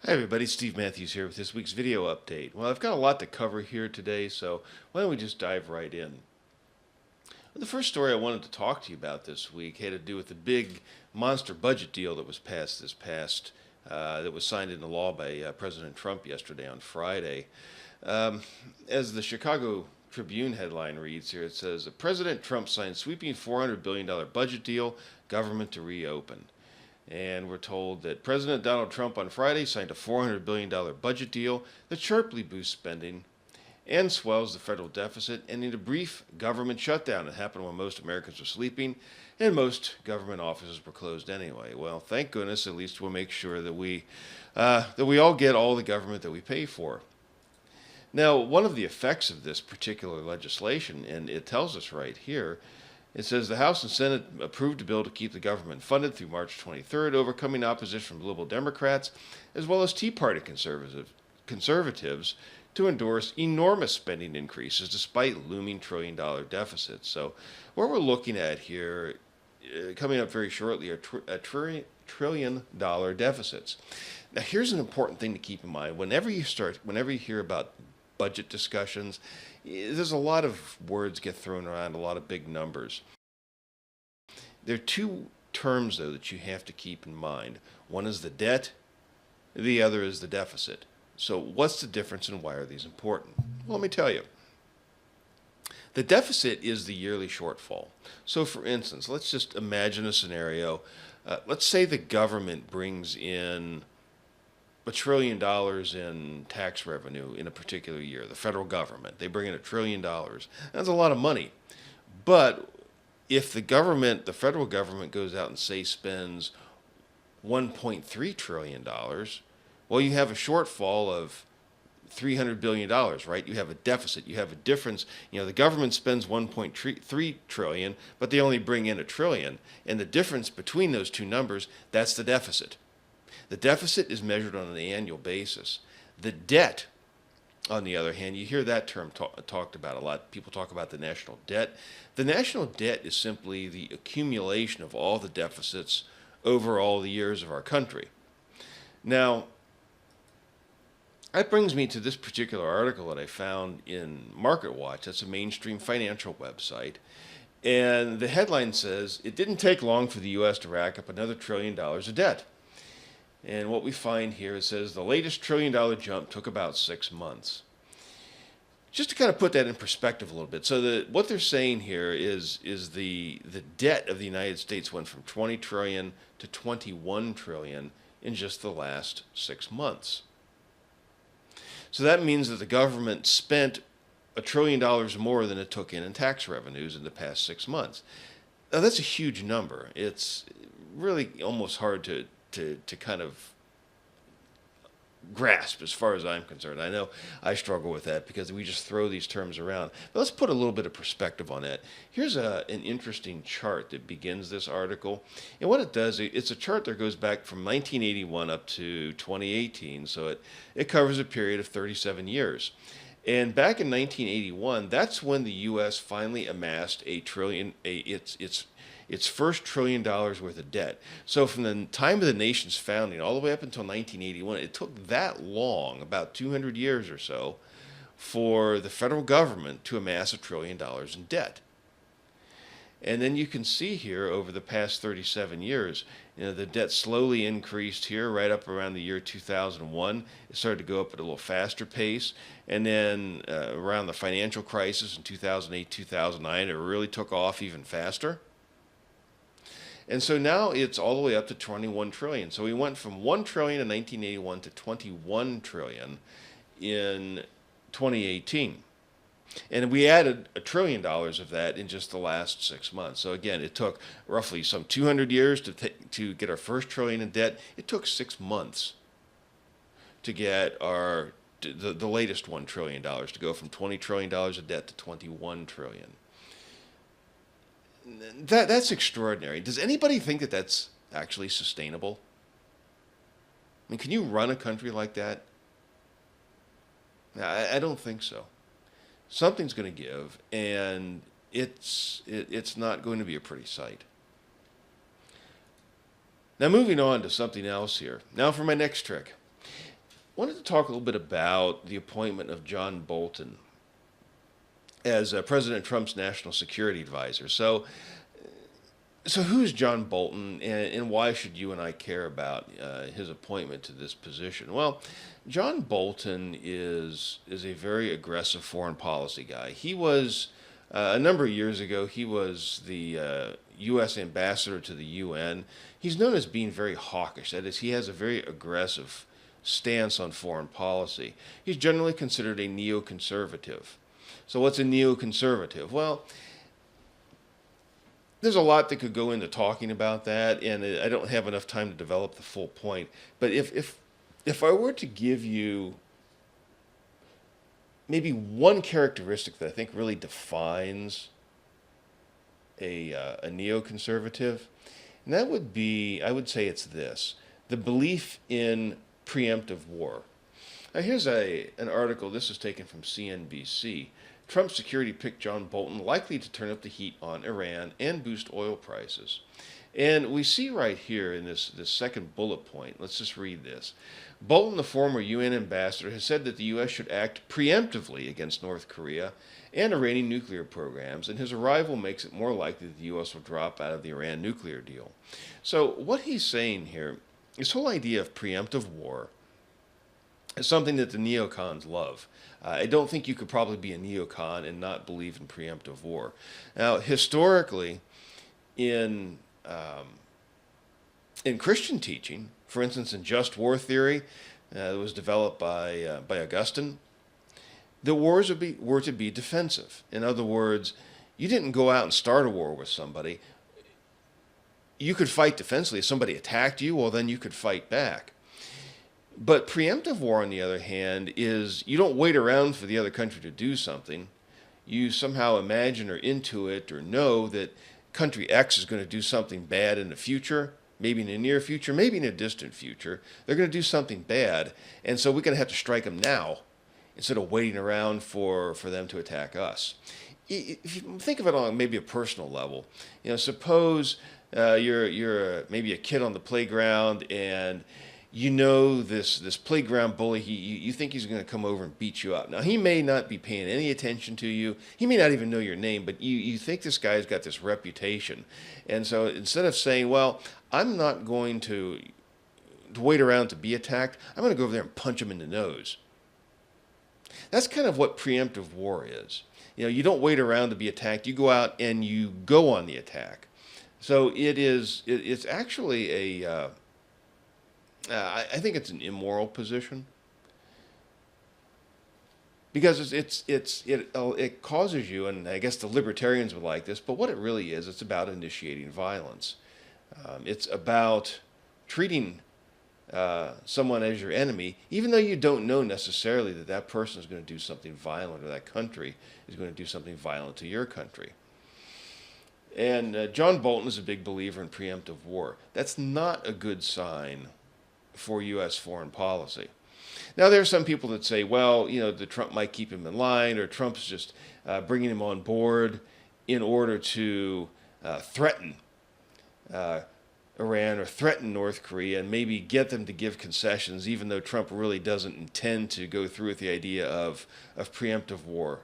Hi everybody, Steve Matthews here with this week's video update. Well, I've got a lot to cover here today, so why don't we just dive right in. The first story I wanted to talk to you about this week had to do with the big monster budget deal that was that was signed into law by President Trump yesterday on Friday. As the Chicago Tribune headline reads here, it says, President Trump signed sweeping $400 billion budget deal, government to reopen. And we're told that President Donald Trump on Friday signed a $400 billion budget deal that sharply boosts spending and swells the federal deficit, ending a brief government shutdown that happened when most Americans were sleeping and most government offices were closed anyway. Well, thank goodness, at least we'll make sure that we all get all the government that we pay for. Now, one of the effects of this particular legislation, and it tells us right here, it says the House and Senate approved a bill to keep the government funded through March 23rd, overcoming opposition from liberal Democrats as well as Tea Party conservatives to endorse enormous spending increases despite looming trillion-dollar deficits. So what we're looking at here, coming up very shortly, are trillion-dollar deficits. Now, here's an important thing to keep in mind. Whenever you hear about budget discussions, there's a lot of words get thrown around, a lot of big numbers. There are two terms, though, that you have to keep in mind. One is the debt, the other is the deficit. So what's the difference and why are these important? Well, let me tell you. The deficit is the yearly shortfall. So for instance, let's just imagine a scenario. Let's say the government brings in $1 trillion in tax revenue in a particular year. The federal government, they bring in $1 trillion. That's a lot of money. But if the federal government goes out and say spends $1.3 trillion, well, you have a shortfall of $300 billion, right? You have a deficit. You have a difference. The government spends $1.3 trillion, but they only bring in $1 trillion. And the difference between those two numbers, that's the deficit. The deficit is measured on an annual basis. The debt, on the other hand, you hear that term talked about a lot. People talk about the national debt. The national debt is simply the accumulation of all the deficits over all the years of our country. Now, that brings me to this particular article that I found in Market Watch. That's a mainstream financial website. And the headline says, it didn't take long for the U.S. to rack up another $1 trillion of debt. And what we find here, it says the latest $1 trillion jump took about 6 months. Just to kind of put that in perspective a little bit. So what they're saying here is the debt of the United States went from 20 trillion to 21 trillion in just the last 6 months. So that means that the government spent $1 trillion more than it took in tax revenues in the past 6 months. Now that's a huge number. It's really almost hard to kind of grasp as far as I'm concerned. I know I struggle with that because we just throw these terms around. But let's put a little bit of perspective on that. Here's an interesting chart that begins this article. And what it does, it's a chart that goes back from 1981 up to 2018. So it covers a period of 37 years. And back in 1981, that's when the U.S. finally amassed its first $1 trillion worth of debt. So from the time of the nation's founding all the way up until 1981, it took that long, about 200 years or so, for the federal government to amass $1 trillion in debt. And then you can see here over the past 37 years, the debt slowly increased here right up around the year 2001. It started to go up at a little faster pace. And then around the financial crisis in 2008, 2009, it really took off even faster. And so now it's all the way up to 21 trillion. So we went from 1 trillion in 1981 to 21 trillion in 2018. And we added $1 trillion of that in just the last 6 months. So again, it took roughly some 200 years to get our first trillion in debt. It took 6 months to get the latest $1 trillion, to go from $20 trillion of debt to 21 trillion. That's extraordinary. Does anybody think that that's actually sustainable? I mean, can you run a country like that? I don't think so. Something's going to give, and it's not going to be a pretty sight. Now moving on to something else here. Now for my next trick. wanted to talk a little bit about the appointment of John Bolton as President Trump's national security advisor. So who's John Bolton, and why should you and I care about his appointment to this position? Well, John Bolton is a very aggressive foreign policy guy. He was a number of years ago. He was the U.S. ambassador to the UN. He's known as being very hawkish. That is, he has a very aggressive stance on foreign policy. He's generally considered a neoconservative. So what's a neoconservative? Well, there's a lot that could go into talking about that, and I don't have enough time to develop the full point. But if I were to give you maybe one characteristic that I think really defines a neoconservative, and that would be, I would say it's this: the belief in preemptive war. Now here's an article. This is taken from CNBC. Trump security picked John Bolton likely to turn up the heat on Iran and boost oil prices. And we see right here in this second bullet point, let's just read this. Bolton, the former UN ambassador, has said that the U.S. should act preemptively against North Korea and Iranian nuclear programs, and his arrival makes it more likely that the U.S. will drop out of the Iran nuclear deal. So what he's saying here, this whole idea of preemptive war, is something that the neocons love. I don't think you could probably be a neocon and not believe in preemptive war. Now, historically, in Christian teaching, for instance, in just war theory, that was developed by Augustine, the wars were to be defensive. In other words, you didn't go out and start a war with somebody. You could fight defensively. If somebody attacked you, well, then you could fight back. But preemptive war, on the other hand, is you don't wait around for the other country to do something. You somehow imagine or intuit or know that country X is going to do something bad in the future, maybe in the near future, maybe in a distant future. They're going to do something bad, and so we're going to have to strike them now instead of waiting around for them to attack us. If you think of it on maybe a personal level, suppose you're maybe a kid on the playground, and you know this playground bully, you think he's going to come over and beat you up. Now, he may not be paying any attention to you. He may not even know your name, but you think this guy's got this reputation. And so instead of saying, well, I'm not going to wait around to be attacked, I'm going to go over there and punch him in the nose. That's kind of what preemptive war is. You don't wait around to be attacked. You go out and you go on the attack. So it's actually I think it's an immoral position because it causes you, and I guess the libertarians would like this, but what it really is, it's about initiating violence. It's about treating someone as your enemy, even though you don't know necessarily that person is going to do something violent, or that country is going to do something violent to your country. And John Bolton is a big believer in preemptive war. That's not a good sign for U.S. foreign policy. Now, there are some people that say, well, the Trump might keep him in line, or Trump's just bringing him on board in order to threaten Iran or threaten North Korea and maybe get them to give concessions, even though Trump really doesn't intend to go through with the idea of preemptive war.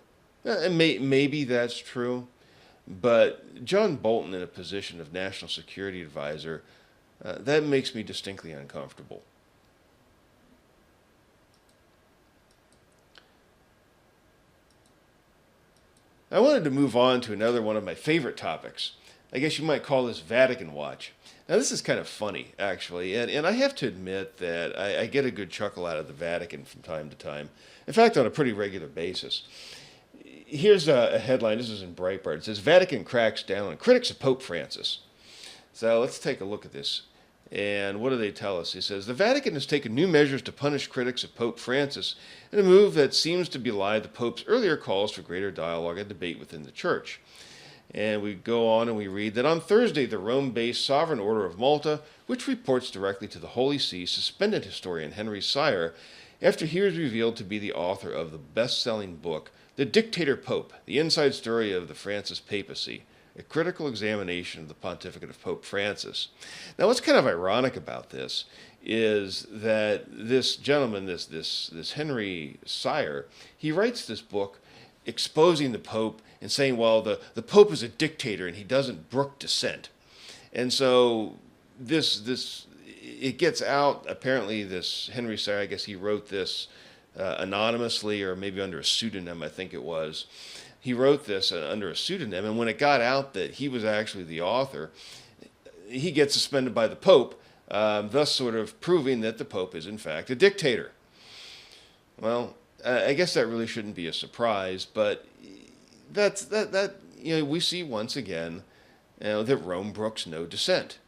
And maybe that's true, but John Bolton in a position of national security advisor, that makes me distinctly uncomfortable. I wanted to move on to another one of my favorite topics. I guess you might call this Vatican Watch. Now, this is kind of funny, actually, and I have to admit that I get a good chuckle out of the Vatican from time to time. In fact, on a pretty regular basis. Here's a headline. This is in Breitbart. It says, Vatican cracks down on critics of Pope Francis. So let's take a look at this. And what do they tell us? He says, the Vatican has taken new measures to punish critics of Pope Francis in a move that seems to belie the Pope's earlier calls for greater dialogue and debate within the Church. And we go on and we read that on Thursday, the Rome-based Sovereign Order of Malta, which reports directly to the Holy See, suspended historian Henry Sire after he was revealed to be the author of the best-selling book, The Dictator Pope, The Inside Story of the Francis Papacy, a critical examination of the pontificate of Pope Francis. Now, what's kind of ironic about this is that this gentleman, this Henry Sire, he writes this book exposing the Pope and saying, well, the Pope is a dictator and he doesn't brook dissent. And so this it gets out. Apparently, this Henry Sire, I guess he wrote this anonymously or maybe under a pseudonym, I think it was. He wrote this under a pseudonym, and when it got out that he was actually the author, he gets suspended by the Pope, thus sort of proving that the Pope is in fact a dictator. Well, I guess that really shouldn't be a surprise, but that we see once again that Rome brooks no dissent.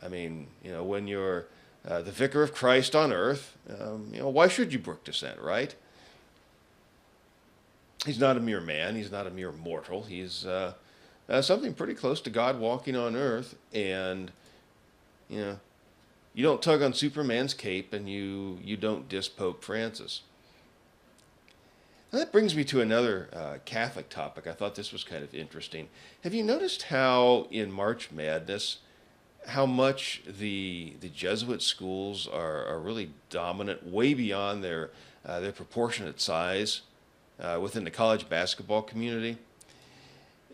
I mean, when you're the vicar of Christ on earth, why should you brook dissent, right? He's not a mere man. He's not a mere mortal. He's something pretty close to God walking on earth, and you don't tug on Superman's cape, and you don't diss Pope Francis. Now that brings me to another Catholic topic. I thought this was kind of interesting. Have you noticed how in March Madness, how much the Jesuit schools are really dominant, way beyond their proportionate size within the college basketball community?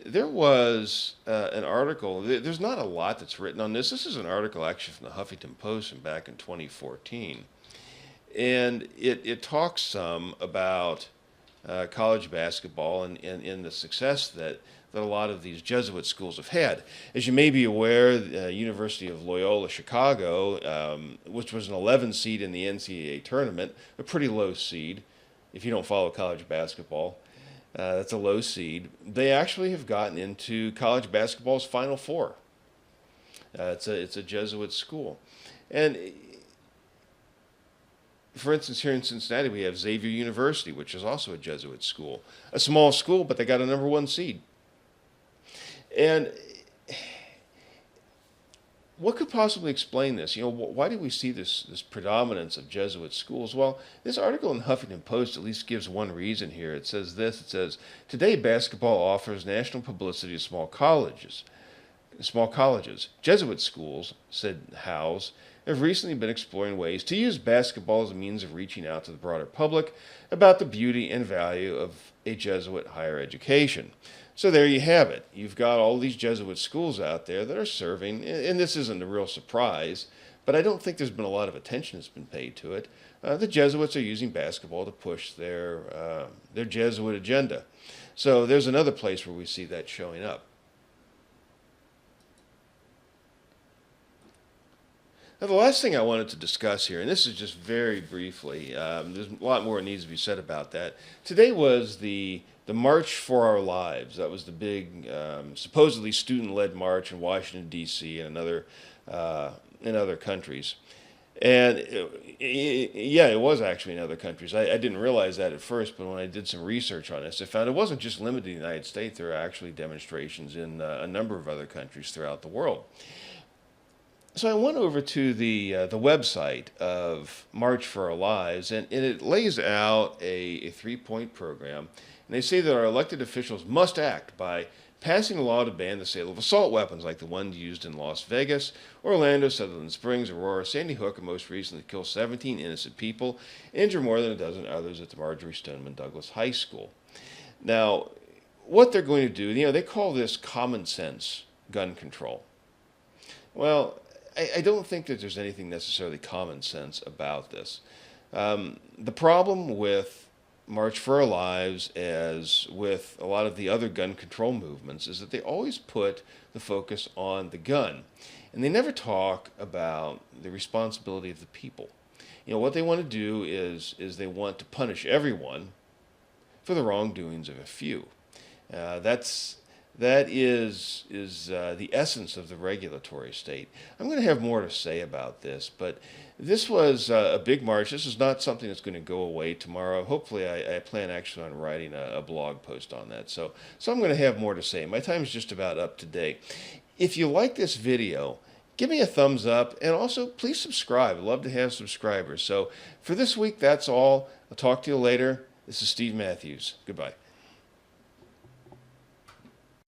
There was an article. There's not a lot that's written on this. This is an article actually from the Huffington Post from back in 2014. And it talks some about college basketball and the success that a lot of these Jesuit schools have had. As you may be aware, the University of Loyola Chicago, which was an 11 seed in the NCAA tournament, a pretty low seed if you don't follow college basketball. That's a low seed. They actually have gotten into college basketball's Final Four. It's a Jesuit school. And for instance, here in Cincinnati, we have Xavier University, which is also a Jesuit school. A small school, but they got a number one seed. And what could possibly explain this? Why do we see this predominance of Jesuit schools? Well, this article in Huffington Post at least gives one reason here. It says this. It says, today basketball offers national publicity to small colleges. Jesuit schools, said Howes, have recently been exploring ways to use basketball as a means of reaching out to the broader public about the beauty and value of a Jesuit higher education. So there you have it. You've got all these Jesuit schools out there that are serving, and this isn't a real surprise, but I don't think there's been a lot of attention that's been paid to it. The Jesuits are using basketball to push their Jesuit agenda. So there's another place where we see that showing up. Now, the last thing I wanted to discuss here, and this is just very briefly, there's a lot more that needs to be said about that. Today was the March for Our Lives. That was the big, supposedly student-led march in Washington, D.C. and in other countries. And it was actually in other countries. I didn't realize that at first, but when I did some research on this, I found it wasn't just limited to the United States. There are actually demonstrations in a number of other countries throughout the world. So I went over to the website of March for Our Lives, and it lays out a 3-point program. And they say that our elected officials must act by passing a law to ban the sale of assault weapons like the ones used in Las Vegas, Orlando, Sutherland Springs, Aurora, Sandy Hook, and most recently killed 17 innocent people, injure more than a dozen others at the Marjorie Stoneman Douglas High School. Now, what they're going to do, they call this common sense gun control. Well, I don't think that there's anything necessarily common sense about this. The problem with March for Our Lives, as with a lot of the other gun control movements, is that they always put the focus on the gun. And they never talk about the responsibility of the people. What they want to do is they want to punish everyone for the wrongdoings of a few. That is the essence of the regulatory state. I'm going to have more to say about this, but this was a big march. This is not something that's going to go away tomorrow. Hopefully, I plan actually on writing a blog post on that. So I'm going to have more to say. My time is just about up to date. If you like this video, give me a thumbs up, and also please subscribe. I'd love to have subscribers. So for this week, that's all. I'll talk to you later. This is Steve Matthews. Goodbye.